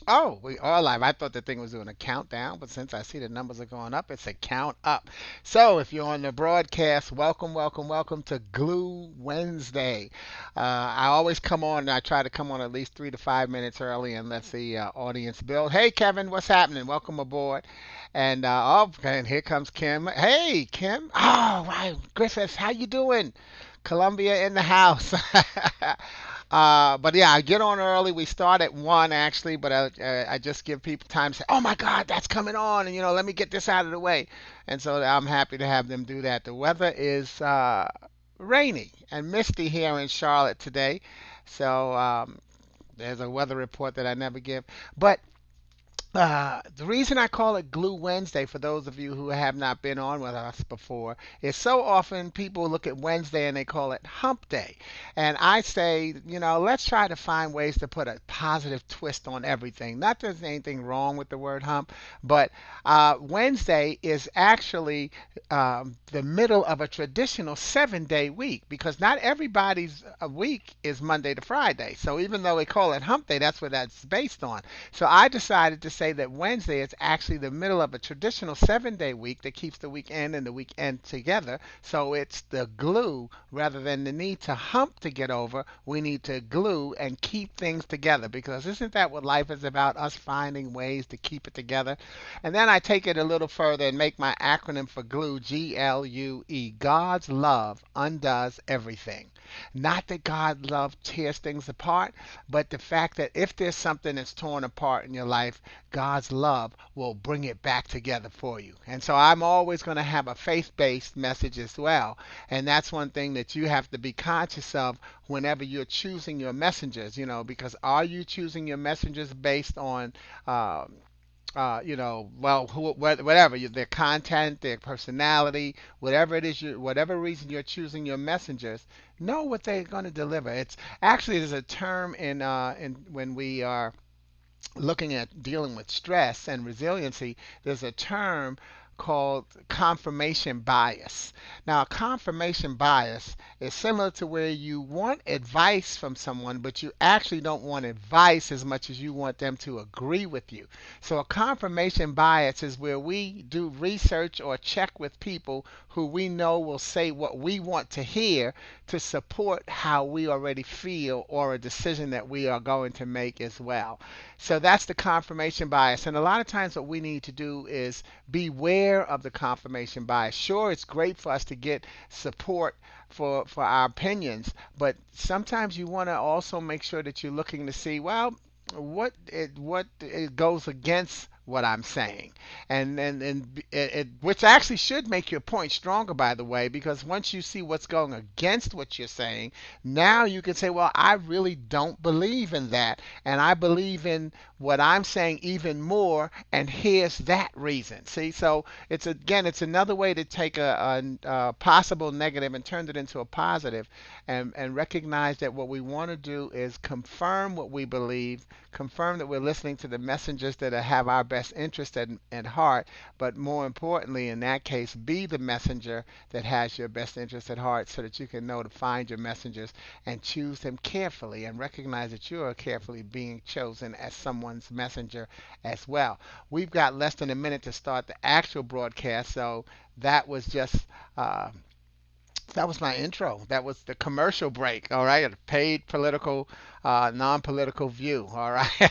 Oh, we are live. I thought the thing was doing a countdown, but since I see the numbers are going up, it's a count up. So if you're on the broadcast, welcome, welcome, welcome to Glue Wednesday. I always come on, and I try to come on at least 3 to 5 minutes early and let the audience build. Hey, Kevin, what's happening? Welcome aboard. And and here comes Kim. Hey, Kim. Oh, wow, Griffiths, how you doing? Columbia in the house. But yeah, I get on early. We start at 1 actually, but I just give people time to say, "Oh my God, that's coming on," and let me get this out of the way. And so I'm happy to have them do that. The weather is rainy and misty here in Charlotte today, so there's a weather report that I never give. But the reason I call it Glue Wednesday, for those of you who have not been on with us before, is so often people look at Wednesday and they call it Hump Day. And I say, let's try to find ways to put a positive twist on everything. Not that there's anything wrong with the word hump, but Wednesday is actually the middle of a traditional 7-day week because not everybody's week is Monday to Friday. So even though they call it Hump Day, that's what that's based on. So I decided to say that Wednesday is actually the middle of a traditional 7-day week that keeps the weekend and the weekend together. So it's the glue rather than the need to hump to get over. We need to glue and keep things together because isn't that what life is about? Us finding ways to keep it together. And then I take it a little further and make my acronym for glue GLUE. God's love undoes everything. Not that God's love tears things apart, but the fact that if there's something that's torn apart in your life, God's love will bring it back together for you. And so I'm always going to have a faith based message as well. And that's one thing that you have to be conscious of whenever you're choosing your messengers, because are you choosing your messengers based on well, whatever their content, their personality, whatever it is, whatever reason you're choosing your messengers, know what they're going to deliver. It's actually there's a term in when we are looking at dealing with stress and resiliency. There's a term called confirmation bias. Now, confirmation bias is similar to where you want advice from someone, but you actually don't want advice as much as you want them to agree with you. So, a confirmation bias is where we do research or check with people who we know will say what we want to hear to support how we already feel or a decision that we are going to make as well. So that's the confirmation bias. And a lot of times what we need to do is beware of the confirmation bias. Sure, it's great for us to get support for our opinions, but sometimes you want to also make sure that you're looking to see, well, what it goes against what I'm saying, and which actually should make your point stronger, by the way, because once you see what's going against what you're saying, now you can say, well, I really don't believe in that, and I believe in what I'm saying even more, and here's that reason. See, so it's another way to take a possible negative and turn it into a positive, and recognize that what we want to do is confirm what we believe, confirm that we're listening to the messengers that have our best interest at heart, but more importantly, in that case, be the messenger that has your best interest at heart so that you can know to find your messengers and choose them carefully and recognize that you are carefully being chosen as someone's messenger as well. We've got less than a minute to start the actual broadcast, so that was just uh, that was my intro. That was the commercial break. All right, a paid political, non-political view. All right.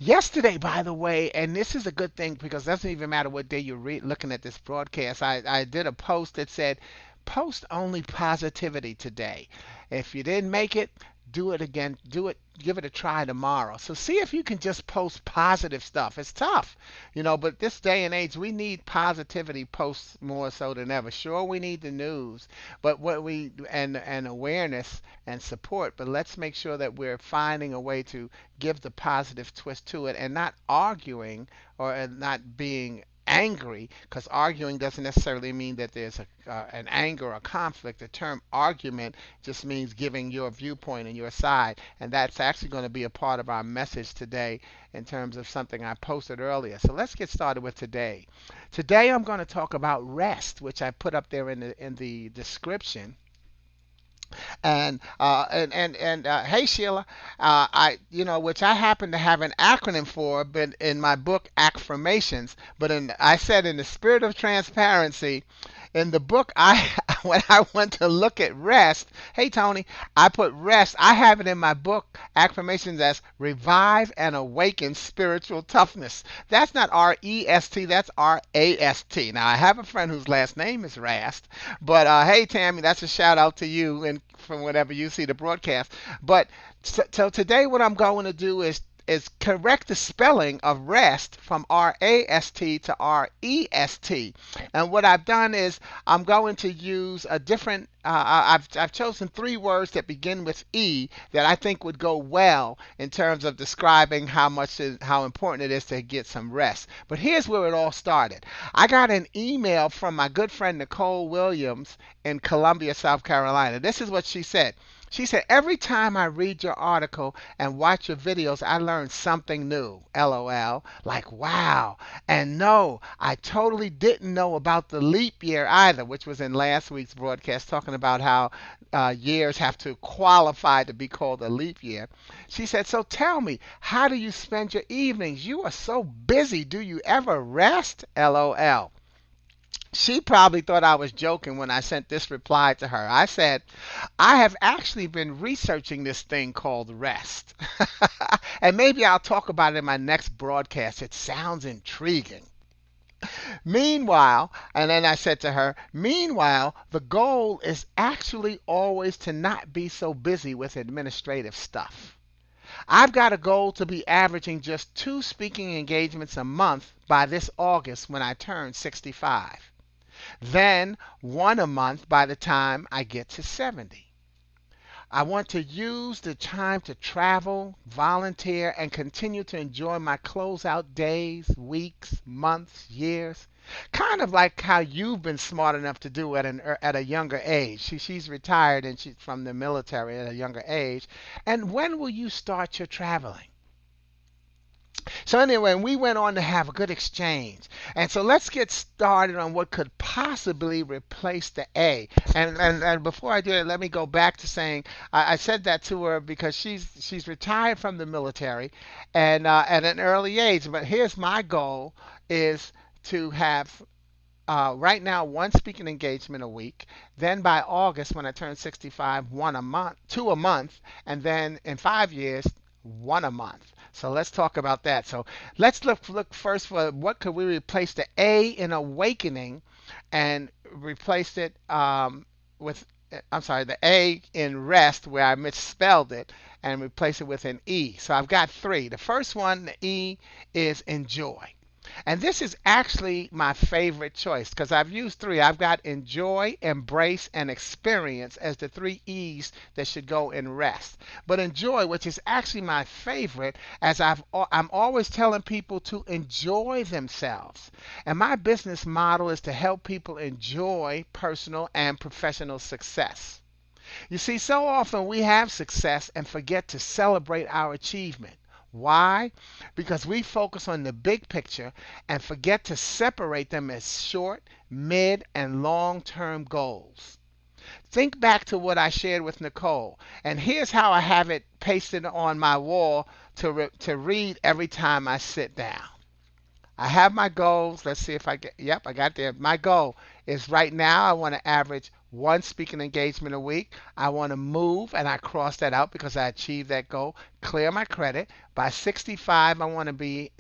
Yesterday, by the way, and this is a good thing because it doesn't even matter what day you're looking at this broadcast. I did a post that said, "Post only positivity today." If you didn't make it, do it again. Do it. Give it a try tomorrow. So see if you can just post positive stuff. It's tough, but this day and age, we need positivity posts more so than ever. Sure, we need the news, but what we and awareness and support. But let's make sure that we're finding a way to give the positive twist to it and not arguing or not being angry, because arguing doesn't necessarily mean that there's an anger or conflict. The term argument just means giving your viewpoint and your side, and that's actually going to be a part of our message today in terms of something I posted earlier. So let's get started with today. Today I'm going to talk about rest, which I put up there in the description. And hey Sheila, which I happen to have an acronym for, but in my book Affirmations. But I said in the spirit of transparency, in the book I when I went to look at rest, hey Tony, I put rest. I have it in my book Affirmations as revive and awaken spiritual toughness. That's not REST, that's RAST. Now I have a friend whose last name is Rast, but hey Tammy, that's a shout out to you and from whenever you see the broadcast. But so today what I'm going to do is correct the spelling of rest from R-A-S-T to R-E-S-T. And what I've done is I'm going to use a different, I've chosen three words that begin with E that I think would go well in terms of describing how important it is to get some rest. But here's where it all started. I got an email from my good friend Nicole Williams in Columbia, South Carolina. This is what she said. She said, every time I read your article and watch your videos, I learn something new. LOL. Like, wow. And no, I totally didn't know about the leap year either, which was in last week's broadcast, talking about how years have to qualify to be called a leap year. She said, so tell me, how do you spend your evenings? You are so busy. Do you ever rest? LOL. She probably thought I was joking when I sent this reply to her. I said, I have actually been researching this thing called rest. And maybe I'll talk about it in my next broadcast. It sounds intriguing. Meanwhile, and then I said to her, meanwhile, the goal is actually always to not be so busy with administrative stuff. I've got a goal to be averaging just 2 speaking engagements a month by this August when I turn 65. Then 1 a month by the time I get to 70. I want to use the time to travel, volunteer, and continue to enjoy my closeout days, weeks, months, years. Kind of like how you've been smart enough to do at a younger age. She's retired and she's from the military at a younger age. And when will you start your traveling? So anyway, we went on to have a good exchange. And so let's get started on what could possibly replace the A. And before I do it, let me go back to saying I said that to her because she's retired from the military and at an early age. But here's my goal is to have right now 1 speaking engagement a week. Then by August, when I turn 65, 1 a month, 2 a month, and then in 5 years, 1 a month. So let's talk about that. So let's look first for what could we replace the A in awakening and replace it with, I'm sorry, the A in rest where I misspelled it and replace it with an E. So I've got 3. The first one, the E, is enjoy. And this is actually my favorite choice because I've used 3. I've got enjoy, embrace, and experience as the 3 E's that should go in rest. But enjoy, which is actually my favorite, as I'm always telling people to enjoy themselves. And my business model is to help people enjoy personal and professional success. You see, so often we have success and forget to celebrate our achievement. Why? Because we focus on the big picture and forget to separate them as short, mid, and long-term goals. Think back to what I shared with Nicole, and here's how I have it pasted on my wall to read every time I sit down. I have my goals. Let's see if I get, yep, I got there. My goal is right now I want to average 1 speaking engagement a week. I want to move, and I cross that out because I achieved that goal. Clear my credit. By 65, I want to be,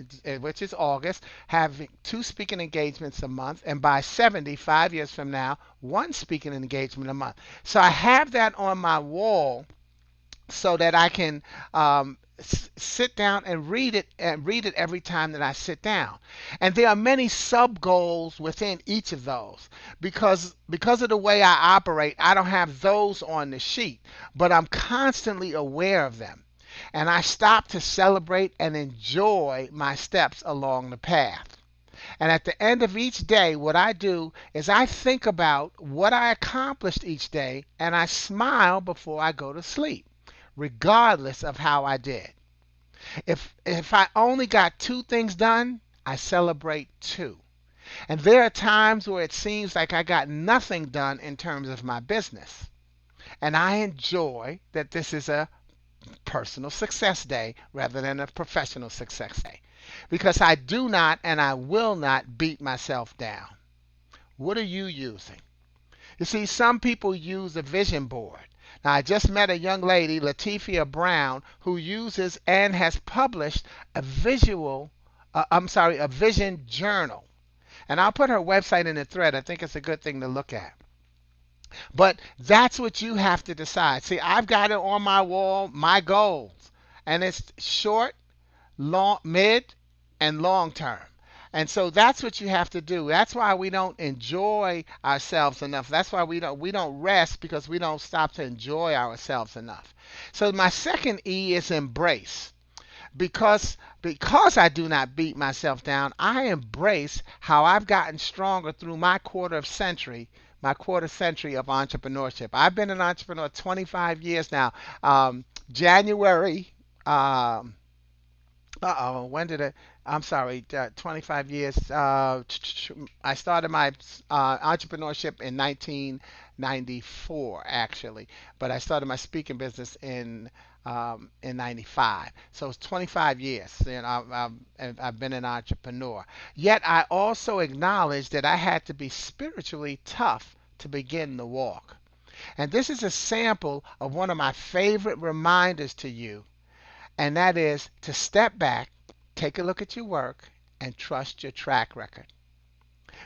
which is August, having 2 speaking engagements a month. And by 70, 5 years from now, 1 speaking engagement a month. So I have that on my wall so that I can sit down and read it every time that I sit down. And there are many sub goals within each of those. Because of the way I operate, I don't have those on the sheet, but I'm constantly aware of them. And I stop to celebrate and enjoy my steps along the path. And at the end of each day, what I do is I think about what I accomplished each day and I smile before I go to sleep, regardless of how I did. If I only got 2 things done, I celebrate 2. And there are times where it seems like I got nothing done in terms of my business. And I enjoy that this is a personal success day rather than a professional success day. Because I do not and I will not beat myself down. What are you using? You see, some people use a vision board. Now, I just met a young lady, Latifia Brown, who uses and has published a a vision journal. And I'll put her website in the thread. I think it's a good thing to look at. But that's what you have to decide. See, I've got it on my wall, my goals. And it's short, long, mid, and long term. And so that's what you have to do. That's why we don't enjoy ourselves enough. That's why we don't rest, because we don't stop to enjoy ourselves enough. So my second E is embrace. Because I do not beat myself down, I embrace how I've gotten stronger through my quarter century of entrepreneurship. I've been an entrepreneur 25 years now. January um, when did it? I'm sorry, 25 years. I started my entrepreneurship in 1994, actually, but I started my speaking business in 95. So it's 25 years. I've been an entrepreneur. Yet I also acknowledge that I had to be spiritually tough to begin the walk. And this is a sample of one of my favorite reminders to you, and that is to step back, take a look at your work, and trust your track record.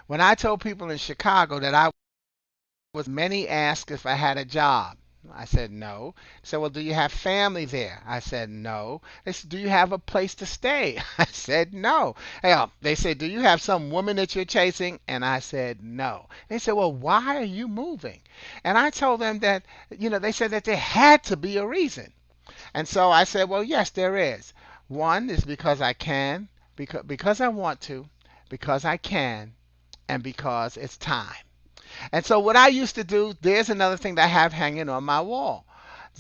When I told people in Chicago that I was, many asked if I had a job. I said no. They said, well, do you have family there? I said no. They said, do you have a place to stay? I said no. They said, do you have some woman that you're chasing? And I said no. They said, well, why are you moving? And I told them that, they said that there had to be a reason. And so I said, well, yes, there is. One is because I can, because I want to, because I can, and because it's time. And so what I used to do, there's another thing that I have hanging on my wall.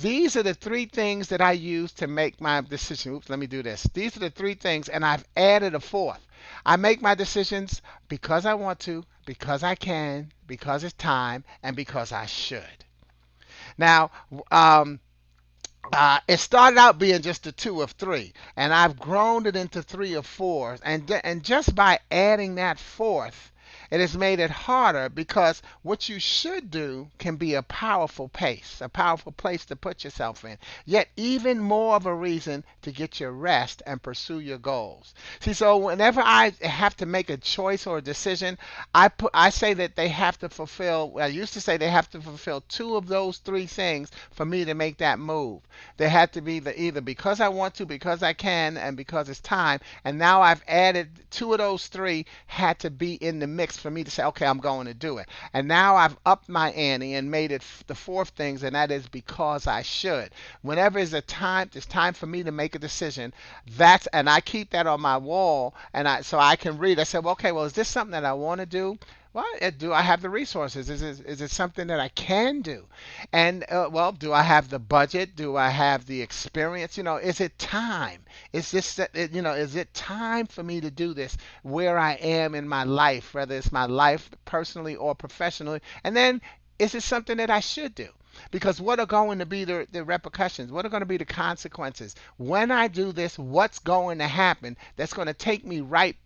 These are the three things that I use to make my decision. Oops, let me do this. These are the three things, and I've added a fourth. I make my decisions because I want to, because I can, because it's time, and because I should. Now, it started out being just a two of three, and I've grown it into three of four. And just by adding that fourth, it has made it harder, because what you should do can be a powerful place to put yourself in. Yet even more of a reason to get your rest and pursue your goals. See, so whenever I have to make a choice or a decision, I say that they have to fulfill. Well, I used to say they have to fulfill two of those three things for me to make that move. They had to be either because I want to, because I can, and because it's time. And now I've added two of those three had to be in the mix for me to say, okay, I'm going to do it. And now I've upped my ante and made it the fourth things, and that is because I should. Whenever it's time for me to make a decision, and I keep that on my wall, and so I can read. I said, well, okay, well, is this something that I want to do? Well, do I have the resources? Is it something that I can do? And well, do I have the budget? Do I have the experience? Is it time? Is it time for me to do this where I am in my life, whether it's my life personally or professionally? And then, is it something that I should do? Because what are going to be the repercussions? What are going to be the consequences? When I do this, what's going to happen that's going to take me right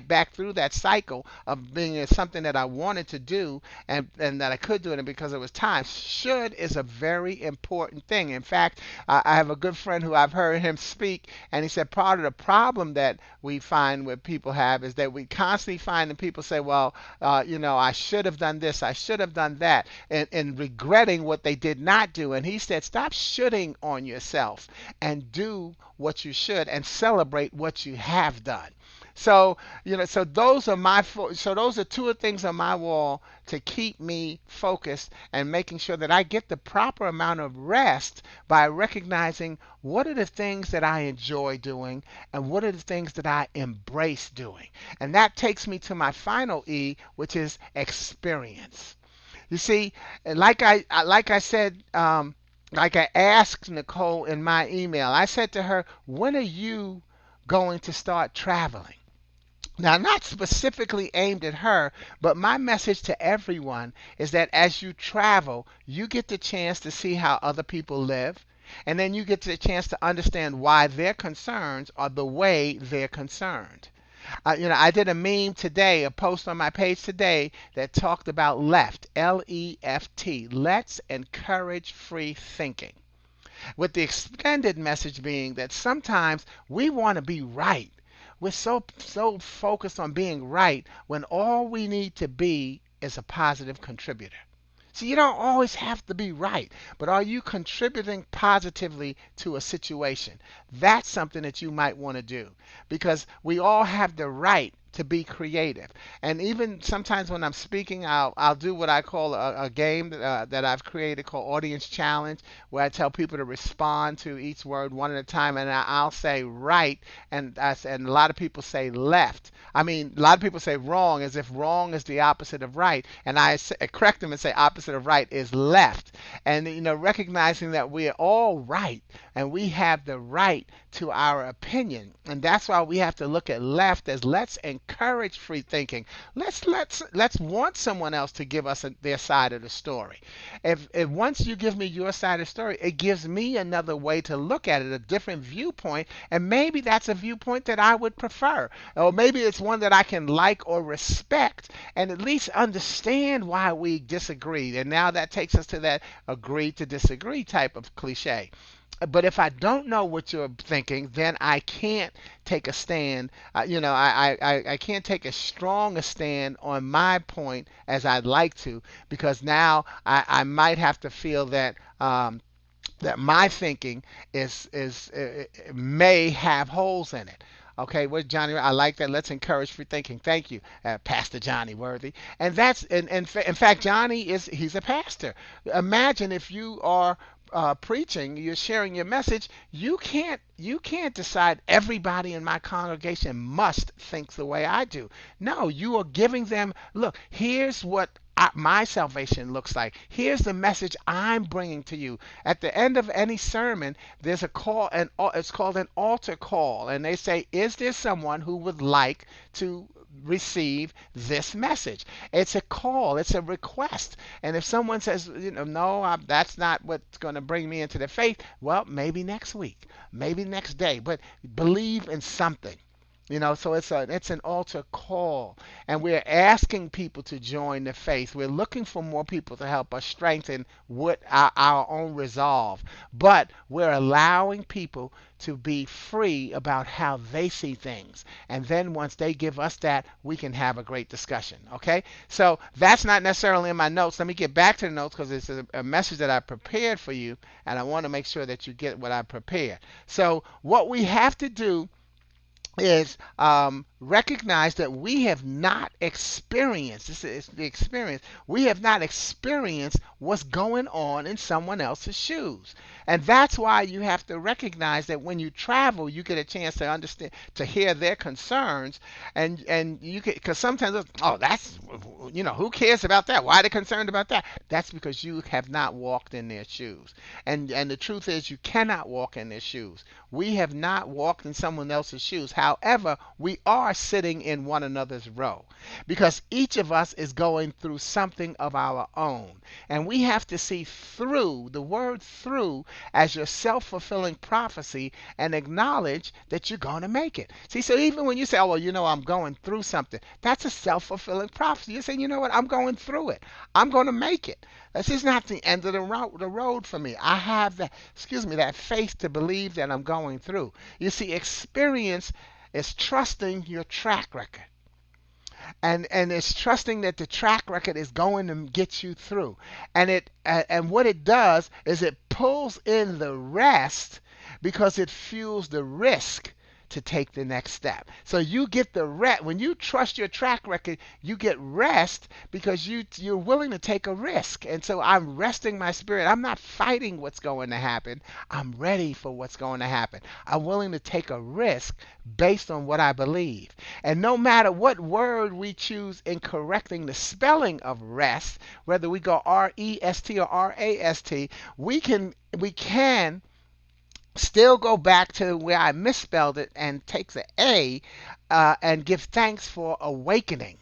back through that cycle of being something that I wanted to do, and that I could do it, and because it was time. Should is a very important thing. In fact, I have a good friend who I've heard him speak, and he said part of the problem that we find with people have is that we constantly find that people say, well, I should have done this, I should have done that, and regretting what they did not do. And he said, stop shoulding on yourself and do what you should and celebrate what you have done. So, so those are two of the things on my wall to keep me focused and making sure that I get the proper amount of rest by recognizing what are the things that I enjoy doing and what are the things that I embrace doing. And that takes me to my final E, which is experience. You see, like I said, like I asked Nicole in my email, I said to her, when are you going to start traveling? Now, not specifically aimed at her, but my message to everyone is that as you travel, you get the chance to see how other people live, and then you get the chance to understand why their concerns are the way they're concerned. I did a meme today, a post on my page today that talked about left, Left. Let's encourage free thinking. With the extended message being that sometimes we want to be right. We're so focused on being right when all we need to be is a positive contributor. See, you don't always have to be right, but are you contributing positively to a situation? That's something that you might want to do because we all have the right to be creative. And even sometimes when I'm speaking, I'll do what I call a game that I've created called Audience Challenge, where I tell people to respond to each word one at a time, and I'll say right, and a lot of people say left. I mean, a lot of people say wrong as if wrong is the opposite of right, and correct them and say opposite of right is left. And recognizing that we're all right and we have the right to our opinion, and that's why we have to look at left as let's encourage free thinking. Let's want someone else to give us their side of the story. If once you give me your side of the story, it gives me another way to look at it, a different viewpoint, and maybe that's a viewpoint that I would prefer, or maybe it's one that I can like or respect, and at least understand why we disagree. And now that takes us to that agree to disagree type of cliche. But if I don't know what you're thinking, then I can't take a stand. I can't take as strong a stand on my point as I'd like to, because now I might have to feel that my thinking may have holes in it. Okay, what Johnny? I like that. Let's encourage free thinking. Thank you, Pastor Johnny Worthy. And that's in fact, Johnny he's a pastor. Imagine if you are preaching, you're sharing your message. You can't decide everybody in my congregation must think the way I do. No, you are giving them. Look, here's what my salvation looks like. Here's the message I'm bringing to you. At the end of any sermon, there's a call, and it's called an altar call, and they say, "Is there someone who would like to receive this message?" It's a call, it's a request. And if someone says, no, that's not what's going to bring me into the faith, well, maybe next week, maybe next day, but believe in something. So it's an altar call, and we're asking people to join the faith. We're looking for more people to help us strengthen what our own resolve, but we're allowing people to be free about how they see things. And then once they give us that, we can have a great discussion. Okay? So that's not necessarily in my notes. Let me get back to the notes because it's a message that I prepared for you, and I want to make sure that you get what I prepared. So what we have to do is recognize that we have not experienced, this is the experience, we have not experienced what's going on in someone else's shoes. And that's why you have to recognize that when you travel, you get a chance to understand, to hear their concerns, and you can, because sometimes, oh, that's, who cares about that? Why are they concerned about that? That's because you have not walked in their shoes. And the truth is, you cannot walk in their shoes. We have not walked in someone else's shoes. However, we are sitting in one another's row because each of us is going through something of our own. And we have to see through, the word through, as your self-fulfilling prophecy, and acknowledge that you're going to make it. See, so even when you say, oh, well, I'm going through something, that's a self-fulfilling prophecy. You're saying, you know what, I'm going through it. I'm going to make it. This is not the end of the road for me. I have that faith to believe that I'm going through. You see, experience is trusting your track record. And it's trusting that the track record is going to get you through. And what it does is it pulls in the rest because it fuels the risk to take the next step. So you get the rest. When you trust your track record, you get rest because you're willing to take a risk. And so I'm resting my spirit. I'm not fighting what's going to happen. I'm ready for what's going to happen. I'm willing to take a risk based on what I believe. And no matter what word we choose in correcting the spelling of rest, whether we go R-E-S-T or R-A-S-T, we can still go back to where I misspelled it and take the A and give thanks for awakening,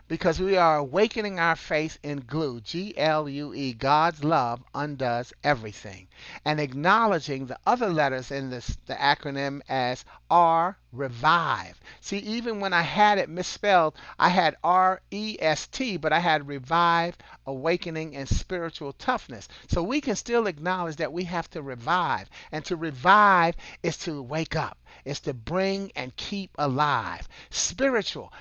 because we are awakening our faith in glue, GLUE. God's love undoes everything. And acknowledging the other letters in the acronym as R, revive. See, even when I had it misspelled, I had REST, but I had revive, awakening, and spiritual toughness. So we can still acknowledge that we have to revive. And to revive is to wake up. Is to bring and keep alive. Spiritual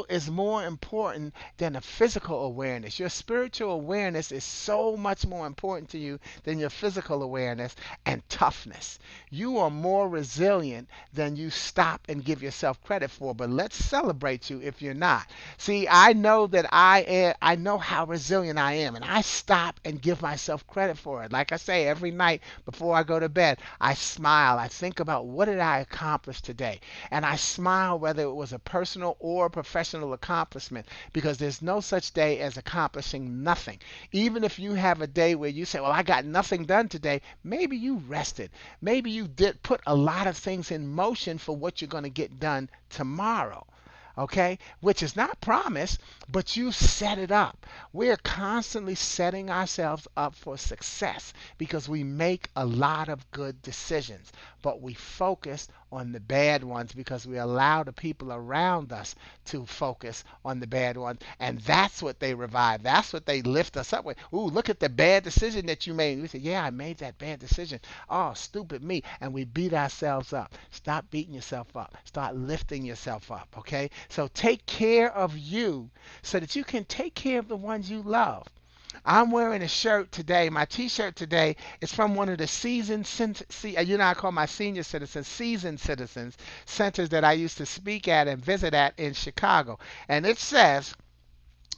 is more important than a physical awareness. Your spiritual awareness is so much more important to you than your physical awareness. And toughness. You are more resilient than you stop and give yourself credit for. But let's celebrate you if you're not. See, I know that I know how resilient I am, and I stop and give myself credit for it. Like I say, every night before I go to bed, I smile. I think about what did I accomplish today, and I smile whether it was a personal or professional accomplishment, because there's no such day as accomplishing nothing. Even if you have a day where you say, well, I got nothing done today, maybe you rested. Maybe you did put a lot of things in motion for what you're going to get done tomorrow. Okay, which is not promised, but you set it up. We're constantly setting ourselves up for success because we make a lot of good decisions, but we focus on the bad ones because we allow the people around us to focus on the bad ones, and that's what they revive. That's what they lift us up with. Ooh, look at the bad decision that you made. We say, yeah, I made that bad decision. Oh, stupid me. And we beat ourselves up. Stop beating yourself up. Start lifting yourself up, okay? So take care of you so that you can take care of the ones you love. I'm wearing a shirt today. My T-shirt today is from one of the I call my senior citizens, seasoned citizens centers that I used to speak at and visit at in Chicago. And it says,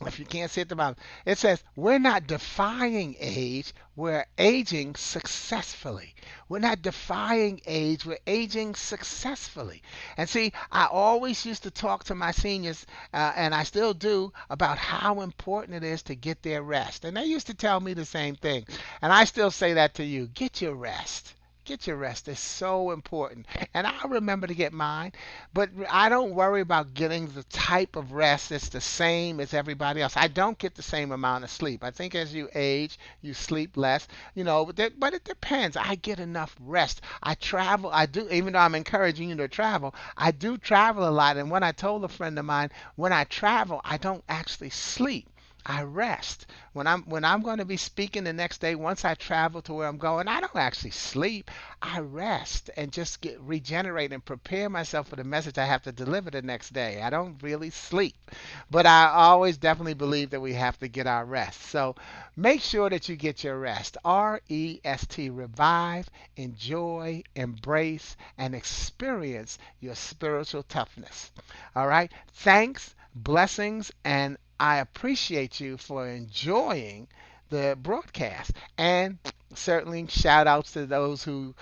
if you can't see at the bottom, it says, we're not defying age, we're aging successfully. We're not defying age, we're aging successfully. And see, I always used to talk to my seniors, and I still do, about how important it is to get their rest. And they used to tell me the same thing. And I still say that to you. Get your rest. Get your rest. It's so important. And I remember to get mine, but I don't worry about getting the type of rest that's the same as everybody else. I don't get the same amount of sleep. I think as you age, you sleep less, but it depends. I get enough rest. I travel. I do, even though I'm encouraging you to travel, I do travel a lot. And when I told a friend of mine, when I travel, I don't actually sleep. I rest. When I'm going to be speaking the next day, once I travel to where I'm going, I don't actually sleep. I rest and just get regenerate and prepare myself for the message I have to deliver the next day. I don't really sleep. But I always definitely believe that we have to get our rest. So make sure that you get your rest. REST, revive, enjoy, embrace, and experience your spiritual toughness. All right? Thanks, blessings, and I appreciate you for enjoying the broadcast, and certainly shout outs to those who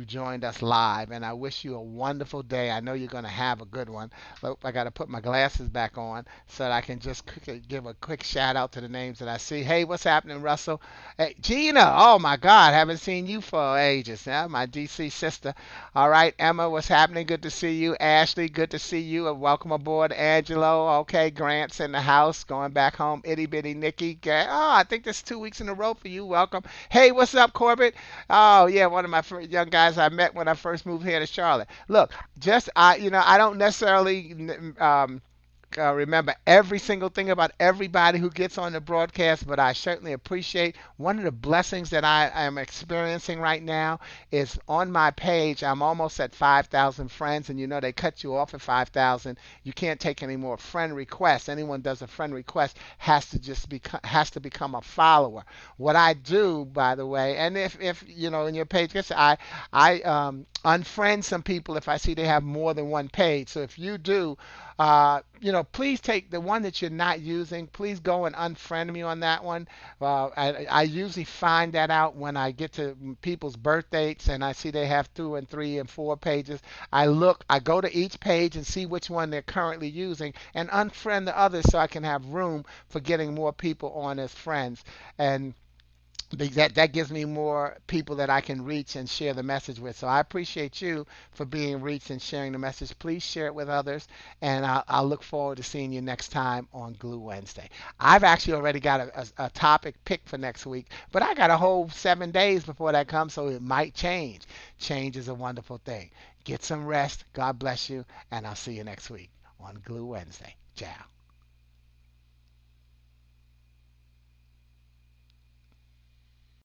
joined us live, and I wish you a wonderful day. I know you're going to have a good one. But I got to put my glasses back on so that I can just give a quick shout out to the names that I see. Hey, what's happening, Russell? Hey, Gina, oh my God, haven't seen you for ages. Yeah, my DC sister. All right, Emma, what's happening? Good to see you. Ashley, good to see you. And welcome aboard, Angelo. Okay, Grant's in the house, going back home. Itty bitty Nikki. Oh, I think that's 2 weeks in a row for you. Welcome. Hey, what's up, Corbett? Oh yeah, one of my young guys I met when I first moved here to Charlotte. Look, I don't necessarily remember every single thing about everybody who gets on the broadcast, but I certainly appreciate one of the blessings that I am experiencing right now is on my page. I'm almost at 5,000 friends, and they cut you off at 5,000. You can't take any more friend requests. Anyone does a friend request has to become a follower. What I do, by the way, and if in your page gets, I unfriend some people if I see they have more than one page. So if you do, please take the one that you're not using. Please go and unfriend me on that one. I usually find that out when I get to people's birth dates and I see they have 2 and 3 and 4 pages. I go to each page and see which one they're currently using and unfriend the others so I can have room for getting more people on as friends. And that gives me more people that I can reach and share the message with. So I appreciate you for being reached and sharing the message. Please share it with others, and I'll look forward to seeing you next time on Glue Wednesday. I've actually already got a topic picked for next week, but I got a whole 7 days before that comes, so it might change. Change is a wonderful thing. Get some rest. God bless you, and I'll see you next week on Glue Wednesday. Ciao.